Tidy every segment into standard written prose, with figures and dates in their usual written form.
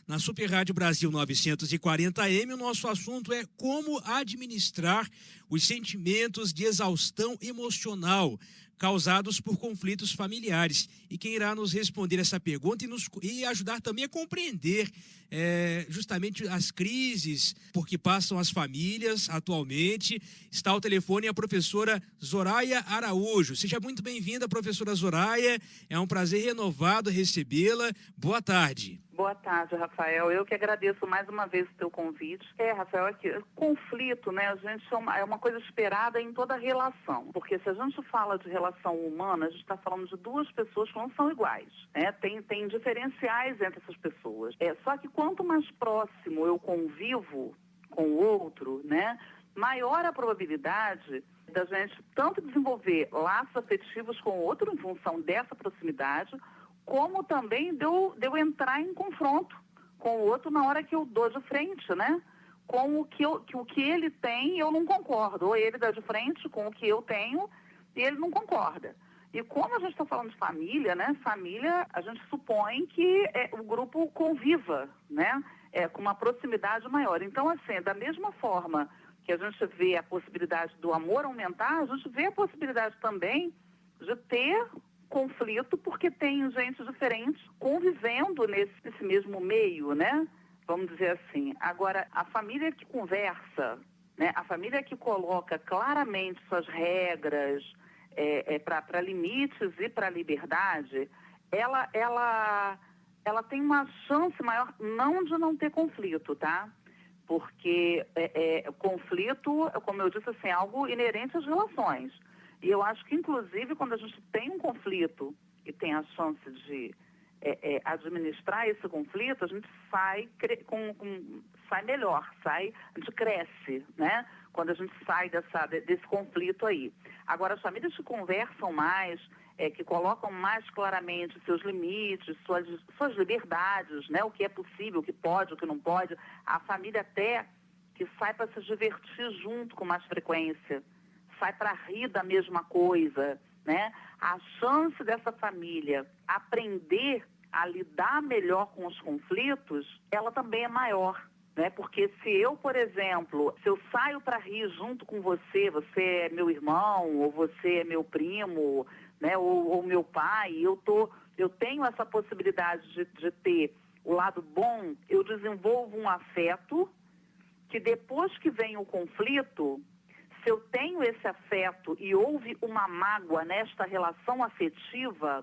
na Super Rádio Brasil 940M. O nosso assunto é como administrar os sentimentos de exaustão emocional causados por conflitos familiares. E quem irá nos responder essa pergunta e ajudar também a compreender justamente as crises por que passam as famílias atualmente, está ao telefone a professora Zoraia Araújo. Seja muito bem-vinda, professora Zoraia. É um prazer renovado recebê-la. Boa tarde. Boa tarde, Rafael. Eu que agradeço mais uma vez o teu convite. Rafael, aqui, conflito, né, gente, é uma coisa esperada em toda relação. Porque se a gente fala de relação humana, a gente está falando de duas pessoas que não são iguais, né? Tem diferenciais entre essas pessoas. Só que quanto mais próximo eu convivo com o outro, né, maior a probabilidade da gente tanto desenvolver laços afetivos com o outro em função dessa proximidade, como também de eu entrar em confronto com o outro na hora que eu dou de frente, né? Com o que ele tem, eu não concordo. Ou ele dá de frente com o que eu tenho e ele não concorda. E como a gente está falando de família, né? Família, a gente supõe que o grupo conviva, né? Com uma proximidade maior. Então, assim, da mesma forma que a gente vê a possibilidade do amor aumentar, a gente vê a possibilidade também de ter conflito, porque tem gente diferente convivendo nesse mesmo meio, né? Vamos dizer assim. Agora, a família que conversa, né? A família que coloca claramente suas regras para limites e para liberdade, ela tem uma chance maior não de não ter conflito, tá? Porque conflito, como eu disse, assim, é algo inerente às relações. E eu acho que, inclusive, quando a gente tem um conflito e tem a chance de administrar esse conflito, a gente sai melhor, a gente cresce, né? Quando a gente sai desse conflito aí. Agora, as famílias que conversam mais, que colocam mais claramente seus limites, suas liberdades, né? O que é possível, o que pode, o que não pode. A família até que sai para se divertir junto com mais frequência, sai para rir da mesma coisa, né? A chance dessa família aprender a lidar melhor com os conflitos, ela também é maior, né? Porque se eu, por exemplo, se eu saio para rir junto com você, você é meu irmão, ou você é meu primo, né? Ou meu pai, eu tenho essa possibilidade de ter o lado bom, eu desenvolvo um afeto que depois que vem o conflito, se eu tenho esse afeto e houve uma mágoa nesta relação afetiva,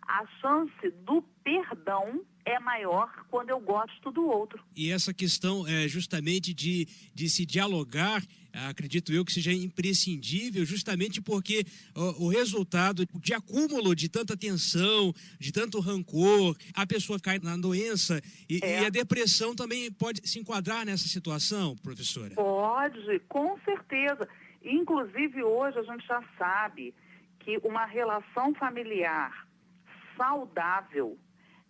a chance do perdão é maior quando eu gosto do outro. E essa questão justamente de se dialogar, acredito eu que seja imprescindível, justamente porque o resultado de acúmulo de tanta tensão, de tanto rancor, a pessoa cai na doença e a depressão também pode se enquadrar nessa situação, professora? Pode, com certeza. Inclusive hoje a gente já sabe que uma relação familiar saudável,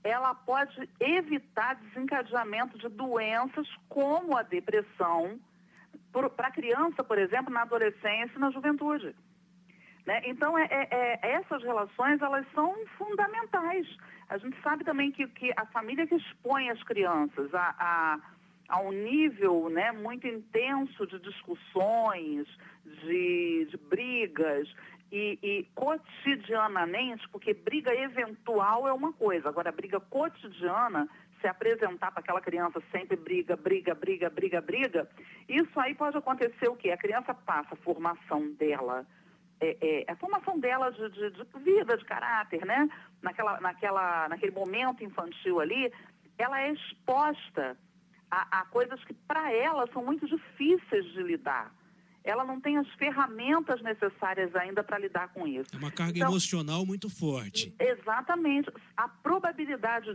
ela pode evitar desencadeamento de doenças como a depressão para a criança, por exemplo, na adolescência e na juventude. Né? Então, essas relações, elas são fundamentais. A gente sabe também que a família que expõe as crianças a um nível, né, muito intenso de discussões, de brigas, e cotidianamente, porque briga eventual é uma coisa, agora briga cotidiana, se apresentar para aquela criança sempre briga, isso aí pode acontecer o quê? A criança passa a formação dela, a formação dela de vida, de caráter, né? Naquele momento infantil ali, ela é exposta a coisas que para ela são muito difíceis de lidar. Ela não tem as ferramentas necessárias ainda para lidar com isso. É uma carga emocional muito forte. Exatamente. A probabilidade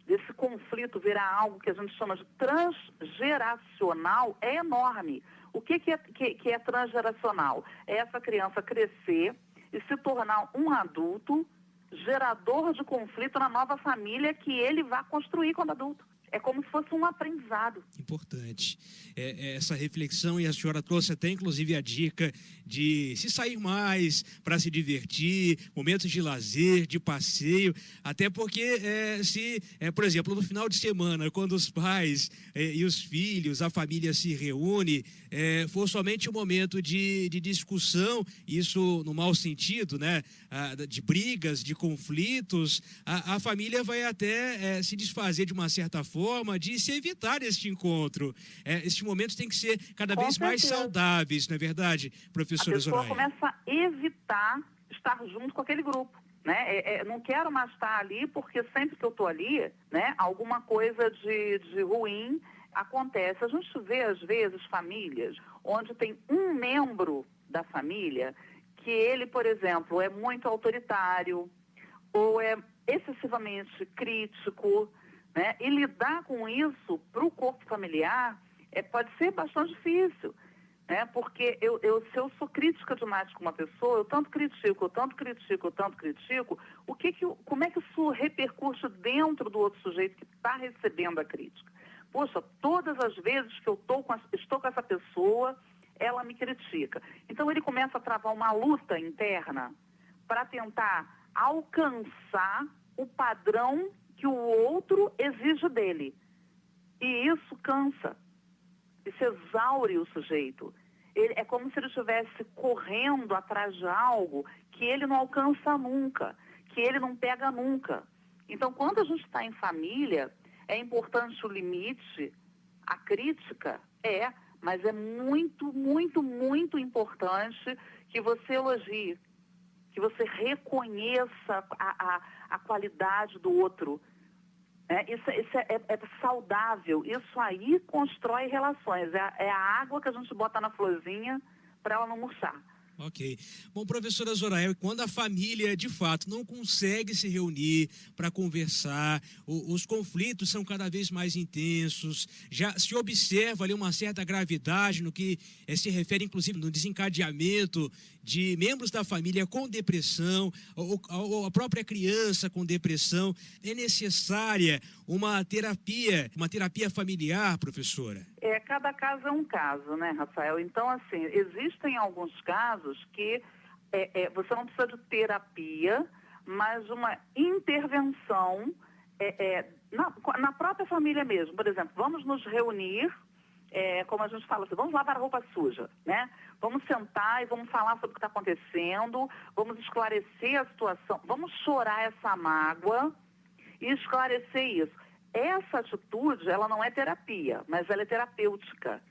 desse conflito virar algo que a gente chama de transgeracional é enorme. O que é transgeracional? É essa criança crescer e se tornar um adulto gerador de conflito na nova família que ele vai construir quando adulto. é como se fosse um aprendizado. Importante. Essa reflexão, e a senhora trouxe até inclusive a dica de se sair mais para se divertir, momentos de lazer, de passeio, até porque por exemplo, no final de semana, quando os pais e os filhos, a família se reúne, for somente um momento de discussão, isso no mau sentido, né? De brigas, de conflitos, a família vai até se desfazer de uma certa forma de se evitar este encontro. Estes momentos têm que ser cada vez mais saudáveis, não é verdade, professora Zoraia? A pessoa começa a evitar estar junto com aquele grupo, né? Não quero mais estar ali porque sempre que eu estou ali, né, alguma coisa de ruim acontece. A gente vê, às vezes, famílias onde tem um membro da família que ele, por exemplo, é muito autoritário ou é excessivamente crítico, né? E lidar com isso para o corpo familiar pode ser bastante difícil, né? Porque se eu sou crítica demais com uma pessoa, eu tanto critico, como é que isso repercute dentro do outro sujeito que está recebendo a crítica? Poxa, todas as vezes que eu estou com essa pessoa, ela me critica. Então ele começa a travar uma luta interna para tentar alcançar o padrão que o outro exige dele. E isso cansa, isso exaure o sujeito. É como se ele estivesse correndo atrás de algo que ele não alcança nunca, que ele não pega nunca. Então, quando a gente está em família, é importante o limite, a crítica, mas é muito, muito, muito importante que você elogie, que você reconheça a qualidade do outro. Isso é saudável. Isso aí constrói relações. É a água que a gente bota na florzinha para ela não murchar. Ok. Bom, professora Zoraia, quando a família, de fato, não consegue se reunir para conversar, os conflitos são cada vez mais intensos, já se observa ali uma certa gravidade no que se refere, inclusive, no desencadeamento de membros da família com depressão, ou a própria criança com depressão. É necessária uma terapia familiar, professora? Cada caso é um caso, né, Rafael? Então, assim, existem alguns casos que você não precisa de terapia, mas uma intervenção na própria família mesmo. Por exemplo, vamos nos reunir, como a gente fala assim, vamos lavar a roupa suja, né? Vamos sentar e vamos falar sobre o que está acontecendo, vamos esclarecer a situação, vamos chorar essa mágoa e esclarecer isso. Essa atitude, ela não é terapia, mas ela é terapêutica.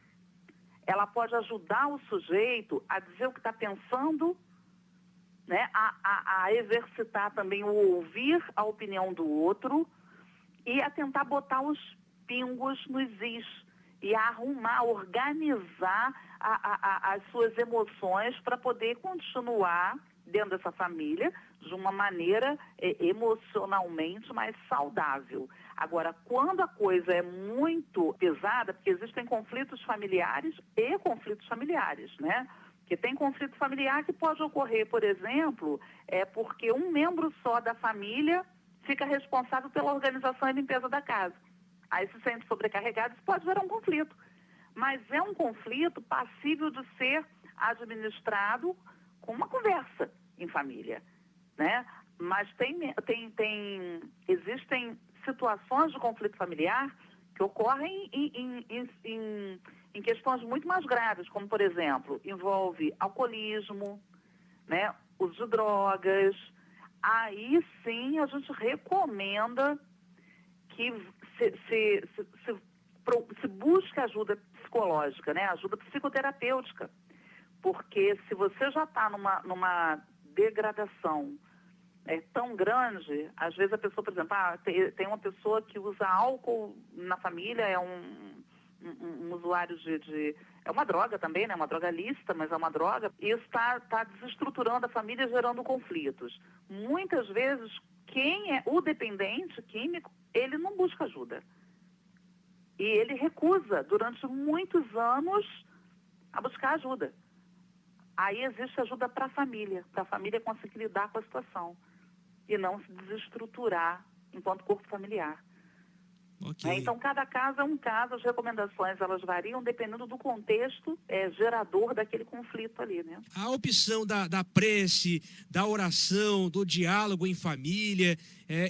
Ela pode ajudar o sujeito a dizer o que está pensando, né? A exercitar também o ouvir a opinião do outro e a tentar botar os pingos nos is e a arrumar, organizar as suas emoções para poder continuar dentro dessa família de uma maneira emocionalmente mais saudável. Agora, quando a coisa é muito pesada, porque existem conflitos familiares e conflitos familiares, né? Porque tem conflito familiar que pode ocorrer, por exemplo, porque um membro só da família fica responsável pela organização e limpeza da casa. Aí se sente sobrecarregado, isso pode gerar um conflito. Mas é um conflito passível de ser administrado com uma conversa em família, né? Mas existem situações de conflito familiar que ocorrem em questões muito mais graves, como, por exemplo, envolve alcoolismo, né? Uso de drogas. Aí sim a gente recomenda que se busque ajuda psicológica, né? Ajuda psicoterapêutica. Porque se você já está numa degradação tão grande, às vezes a pessoa, por exemplo, tem uma pessoa que usa álcool na família, é um usuário é uma droga também, né? Uma droga lícita, mas é uma droga. E isso está desestruturando a família, gerando conflitos. Muitas vezes, quem é o dependente químico, ele não busca ajuda. E ele recusa, durante muitos anos, a buscar ajuda. Aí existe ajuda para a família conseguir lidar com a situação e não se desestruturar enquanto corpo familiar. Ok. Então, cada caso é um caso, as recomendações elas variam dependendo do contexto gerador daquele conflito ali, né? A opção da prece, da oração, do diálogo em família,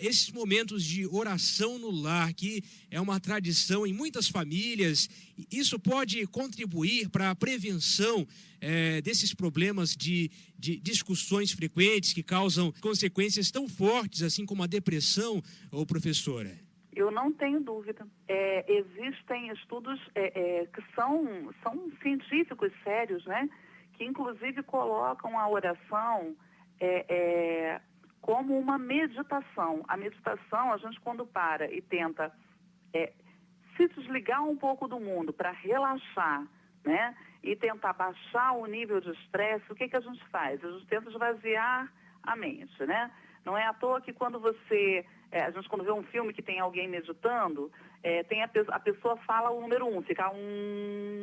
esses momentos de oração no lar, que é uma tradição em muitas famílias, isso pode contribuir para a prevenção desses problemas de discussões frequentes que causam consequências tão fortes, assim como a depressão, ô professora? Eu não tenho dúvida. Existem estudos que são científicos sérios, né? Que inclusive colocam a oração como uma meditação. A meditação, a gente quando para e tenta se desligar um pouco do mundo para relaxar, né? E tentar baixar o nível de estresse, o que a gente faz? A gente tenta esvaziar a mente, né? Não é à toa que quando a gente quando vê um filme que tem alguém meditando, a pessoa fala o número 1, fica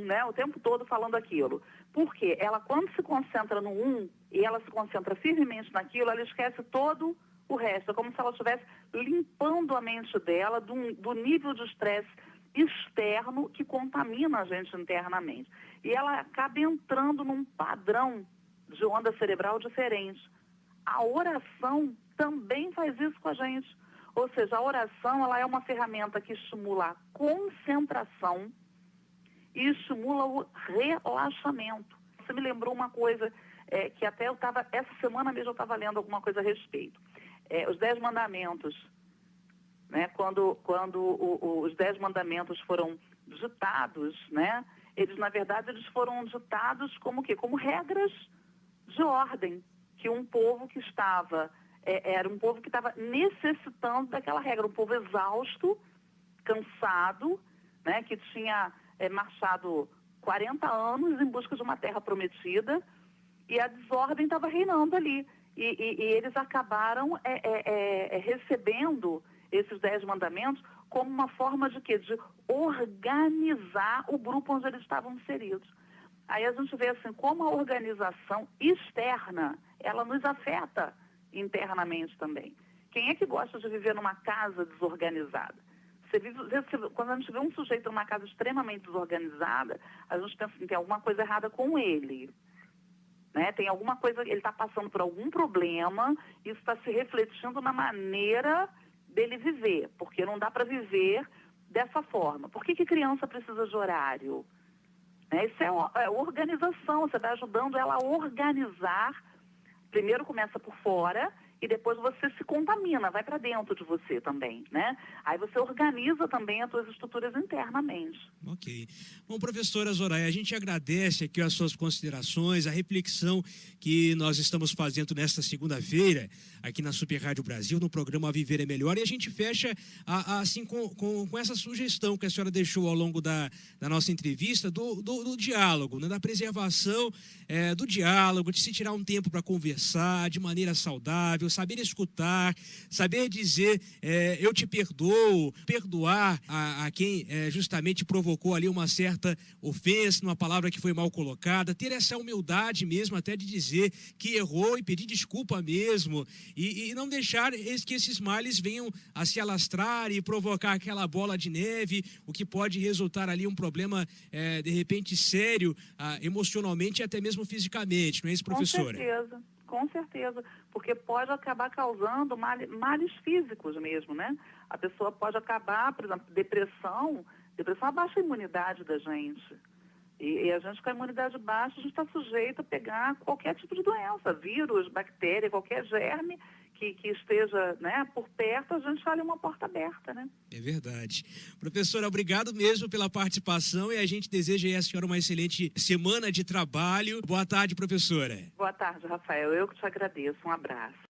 né, o tempo todo falando aquilo. Por quê? Ela, quando se concentra no 1 e ela se concentra firmemente naquilo, ela esquece todo o resto. É como se ela estivesse limpando a mente dela do nível de estresse externo que contamina a gente internamente. E ela acaba entrando num padrão de onda cerebral diferente. A oração também faz isso com a gente. Ou seja, a oração ela é uma ferramenta que estimula a concentração e estimula o relaxamento. Você me lembrou uma coisa que até essa semana mesmo eu estava lendo alguma coisa a respeito. Os 10 mandamentos, né? Quando os 10 mandamentos foram ditados, né? Eles, na verdade, eles foram ditados como quê? Como regras de ordem, que um povo que era um povo que estava necessitando daquela regra, um povo exausto, cansado, né, que tinha marchado 40 anos em busca de uma terra prometida, e a desordem estava reinando ali. E eles acabaram recebendo esses 10 mandamentos como uma forma de quê? De organizar o grupo onde eles estavam inseridos. Aí a gente vê assim, como a organização externa, ela nos afeta internamente também. Quem é que gosta de viver numa casa desorganizada? Quando a gente vê um sujeito numa casa extremamente desorganizada, a gente pensa que tem alguma coisa errada com ele. Né? Tem alguma coisa, ele está passando por algum problema, isso está se refletindo na maneira dele viver, porque não dá para viver dessa forma. Por que criança precisa de horário? Isso é organização, você está ajudando ela a organizar. Primeiro começa por fora e depois você se contamina, vai para dentro de você também, né? Aí você organiza também as suas estruturas internamente. Ok. Bom, professora Zoraia, a gente agradece aqui as suas considerações, a reflexão que nós estamos fazendo nesta segunda-feira, aqui na Super Rádio Brasil, no programa Viver é Melhor, e a gente fecha assim com essa sugestão que a senhora deixou ao longo da nossa entrevista, do diálogo, né? Da preservação do diálogo, de se tirar um tempo para conversar de maneira saudável, saber escutar, saber dizer eu te perdoo, perdoar a quem justamente provocou ali uma certa ofensa, uma palavra que foi mal colocada, ter essa humildade mesmo até de dizer que errou e pedir desculpa mesmo e não deixar que esses males venham a se alastrar e provocar aquela bola de neve, o que pode resultar ali um problema de repente sério, emocionalmente e até mesmo fisicamente, não é isso, professora? Com certeza, porque pode acabar causando males físicos mesmo, né? A pessoa pode acabar, por exemplo, depressão abaixa a imunidade da gente. E a gente com a imunidade baixa, a gente está sujeito a pegar qualquer tipo de doença, vírus, bactéria, qualquer germe que esteja, né, por perto, a gente está ali uma porta aberta, né? É verdade. Professora, obrigado mesmo pela participação e a gente deseja aí à senhora uma excelente semana de trabalho. Boa tarde, professora. Boa tarde, Rafael. Eu que te agradeço. Um abraço.